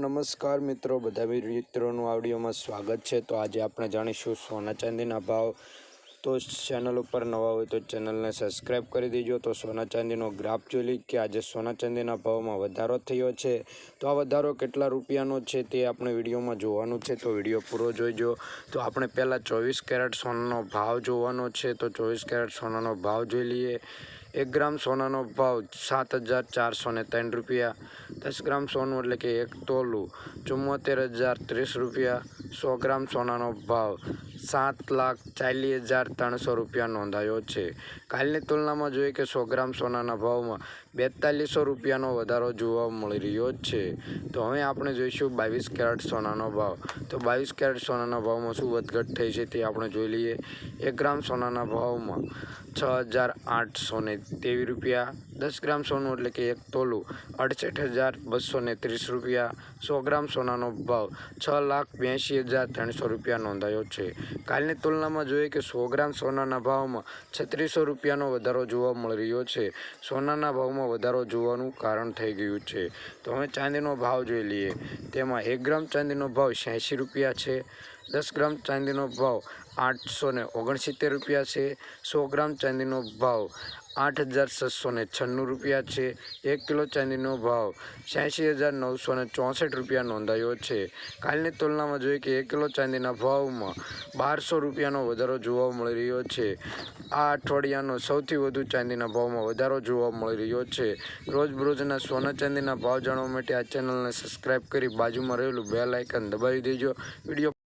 નમસ્કાર મિત્રો, બધા મિત્રોનું આ વિડીયોમાં સ્વાગત છે। તો આજે આપણે જાણીશું સોના ચાંદીના ભાવ। તો ચેનલ ઉપર નવા હોય તો ચેનલને સબસ્ક્રાઈબ કરી દેજો। તો સોના ચાંદીનો ગ્રાફ જોઈ લઈએ કે આજે સોના ચાંદીના ભાવમાં વધારો થયો છે। તો આ વધારો કેટલા રૂપિયાનો છે તે આપણે વિડીયોમાં જોવાનું છે, તો વિડીયો પૂરો જોઈજો। તો આપણે પહેલાં 24 કેરેટ સોનાનો ભાવ જોવાનો છે। તો 24 કેરેટ સોનાનો ભાવ જોઈ લઈએ। 1 ગ્રામ સોનાનો ભાવ 7,403 રૂપિયા। 10 ગ્રામ સોનું એટલે કે 1 તોલું 74,030 રૂપિયા। 100 ગ્રામ સોનાનો ભાવ 7,40,300 રૂપિયા નોંધાયો છે। કાલની તુલનામાં જોઈએ કે 100 ગ્રામ સોનાના ભાવમાં 4200 રૂપિયાનો વધારો જોવા મળી રહ્યો છે। તો હવે આપણે જોઈશું 22 કેરેટ સોનાનો ભાવ। તો 22 કેરેટ સોનાના ભાવમાં શું વધઘટ થઈ છે તે આપણે જોઈ લઈએ। 1 ગ્રામ સોનાના ભાવમાં 6,823 રૂપિયા। 10 ગ્રામ સોનું એટલે કે 1 તોલું 68,230 રૂપિયા। 100 ગ્રામ સોનાનો ભાવ 6,82,300 રૂપિયા નોંધાયો છે। કાલની તુલનામાં જોઈએ કે 100 ગ્રામ સોનાના ભાવમાં 3600 રૂપિયાનો વધારો જોવા મળી રહ્યો છે। સોનાના ભાવમાં વધારો જોવાનું કારણ થઈ ગયું છે। તો હવે ચાંદીનો ભાવ જોઈ લઈએ। તેમાં 1 ગ્રામ ચાંદીનો ભાવ 86 રૂપિયા છે। 10 ગ્રામ ચાંદીનો ભાવ 869 રૂપિયા છે। 100 ગ્રામ ચાંદીનો ભાવ 8,696 રૂપિયા છે। 1 કિલો ચાંદીનો ભાવ 86,964 રૂપિયા નોંધાયો છે। કાલની તુલનામાં જોઈએ કે 1 કિલો ચાંદીના ભાવમાં 1200 રૂપિયાનો વધારો જોવા મળી રહ્યો છે। આ અઠવાડિયાનો સૌથી વધુ ચાંદીના ભાવમાં વધારો જોવા મળી રહ્યો છે। રોજબરોજના સોના ચાંદીના ભાવ જાણવા માટે આ ચેનલને સબસ્ક્રાઈબ કરી બાજુમાં રહેલું બેલ આઇકન દબાવી દેજો। વિડીયો